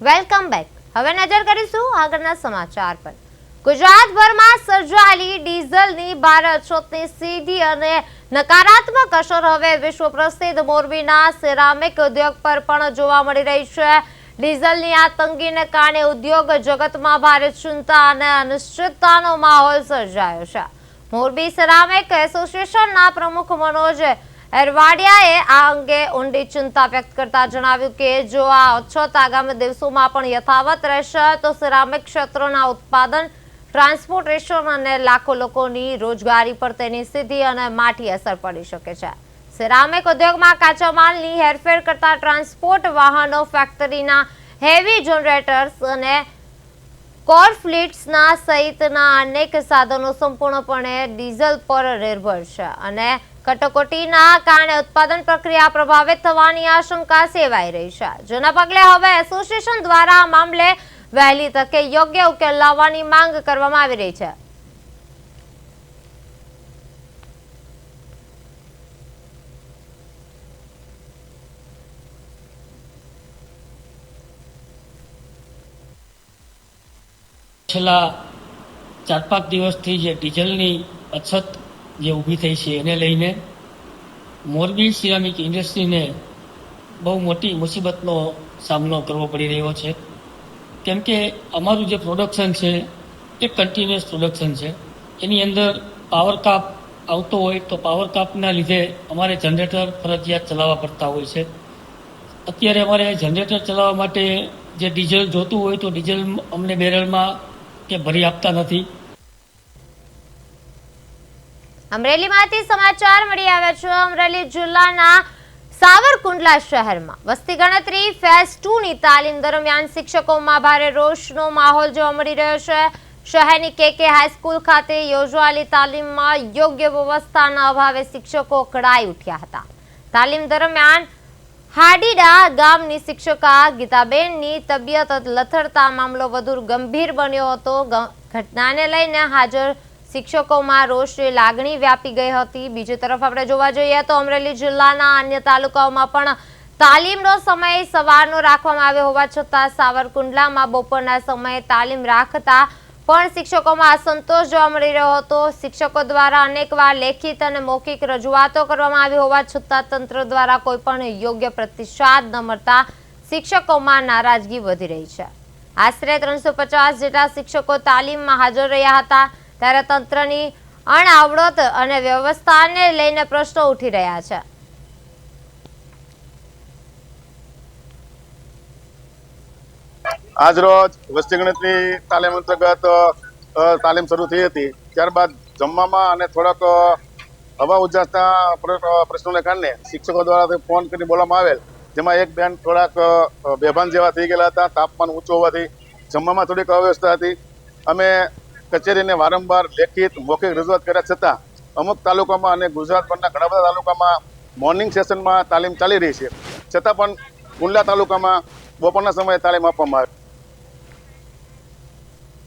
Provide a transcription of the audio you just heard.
Welcome back. હવે નજર કરીશું આગળના સમાચાર પર. ગુજરાતભરમાં સર્જાયેલી ડીઝલની ભારે અછતની સીધી અને નકારાત્મક અસર હવે વિશ્વ પ્રસિદ્ધ મોરબીના સિરામિક ઉદ્યોગ પર પણ જોવા મળી રહી છે. ડીઝલની આ તંગીને કારણે ઉદ્યોગ જગતમાં ભારે ચિંતા અને અનિશ્ચિતતાનો માહોલ સર્જાયો છે. મોરબી સિરામિક એસોસિએશનના પ્રમુખ મનોજ એરવાડિયાએ આ અંગે ઊંડી ચિંતા વ્યક્ત કરતા જણાવ્યું કે જો આ અછત આગામી દિવસોમાં પણ યથાવત રહેશે તો સિરામિક ક્ષેત્રના ઉત્પાદન, ટ્રાન્સપોર્ટેશન અને લાખો લોકોની રોજગારી પર તેની સીધી અને માઠી અસર પડી શકે છે. સિરામિક ઉદ્યોગમાં કાચા માલની હેરફેર કરતા ટ્રાન્સપોર્ટ વાહનો, ફેક્ટરીના હેવી જનરેટર્સ અને કોર ફ્લીટ્સના સહિતના અનેક સાધનો સંપૂર્ણપણે ડીઝલ પર નિર્ભર છે અને કટોકટીના કારણે ઉત્પાદન પ્રક્રિયા પ્રભાવિત થવાની આશંકા સેવાઈ રહી છે. જેના પગલે હવે એસોસિએશન દ્વારા આ મામલે વહેલી તકે યોગ્ય ઉકેલ લાવવાની માંગ કરવામાં આવી રહી છે. છેલ્લા 4-5 દિવસથી જે ડીઝલની અછત જે ઊભી થઈ છે એને લઈને મોરબી સિરામિક ઇન્ડસ્ટ્રીને બહુ મોટી મુસીબતનો સામનો કરવો પડી રહ્યો છે. કેમ કે અમારું જે પ્રોડક્શન છે એ કન્ટિન્યુઅસ પ્રોડક્શન છે. એની અંદર પાવર કાપ આવતો હોય તો પાવર કાપના લીધે અમારે જનરેટર ફરજિયાત ચલાવવા પડતા હોય છે. અત્યારે અમારે જનરેટર ચલાવવા માટે જે ડીઝલ જોતું હોય તો ડીઝલ અમને બેરલમાં કે ભરી આપતા નથી. અમરેલીમાંથી સમાચાર મળી આવ્યા છે. અમરેલી જિલ્લાના સાવરકુંડલા શહેરમાં વસ્તી ગણતરી ફેઝ 2 ની તાલીમ દરમિયાન શિક્ષકોમાં ભારે રોષનો માહોલ જોવા મળી રહ્યો છે. શહેરની કે હાઈસ્કૂલ ખાતે યોજાયેલી તાલીમમાં યોગ્ય વ્યવસ્થાના અભાવે શિક્ષકો કડાઈ ઉઠ્યા હતા. તાલીમ દરમિયાન હાડીડા ગામની શિક્ષકા ગીતાબેનની તબિયત લથડતા મામલો વધુ ગંભીર બન્યો હતો. ઘટનાને લઈને હાજર શિક્ષકોમાં રોષની લાગણી વ્યાપી ગઈ હતી. બીજી તરફ આપણે જોવા જઈએ તો અમરેલી જિલ્લાના અન્ય તાલુકાઓમાં પણ તાલીમનો સમય સવારનો રાખવામાં આવ્યો હોવા છતાં સાવરકુંડલામાં બપોરના સમયે તાલીમ રાખતા પણ શિક્ષકોમાં અસંતોષ જોવા મળી રહ્યો હતો. શિક્ષકો દ્વારા અનેકવાર લેખિત અને મૌખિક રજૂઆતો કરવામાં આવી હોવા છતાં તંત્ર દ્વારા કોઈ પણ યોગ્ય પ્રતિસાદ ન મળતા શિક્ષકોમાં નારાજગી વધી રહી છે. આશરે 350 જેટલા શિક્ષકો તાલીમમાં હાજર રહ્યા હતા. ત્યારે તંત્રની અણઆવડત અને વ્યવસ્થાને લઈને પ્રશ્નો ઉઠી રહ્યા છે. આજ રોજ વસ્તી ગણતરી તાલીમ અંતર્ગત તાલીમ શરૂ થઈ હતી. ત્યારબાદ જમવામાં અને થોડાક હવા ઉજાસના પ્રશ્નોને કારણે શિક્ષકો દ્વારા ફોન કરી બોલવામાં આવેલ, જેમાં એક બેન થોડાક બેભાન જેવા થઈ ગયેલા હતા. તાપમાન ઊંચું હોવાથી જમવામાં થોડીક અવ્યવસ્થા હતી. અમે કચેરીને વારંવાર લેખિત મૌખિક રજૂઆત કર્યા છતાં અમુક તાલુકામાં અને ગુજરાતભરના ઘણા બધા તાલુકામાં મોર્નિંગ સેશનમાં તાલીમ ચાલી રહી છે, છતાં પણ કુંડલા તાલુકામાં બપોરના સમયે તાલીમ આપવામાં આવે.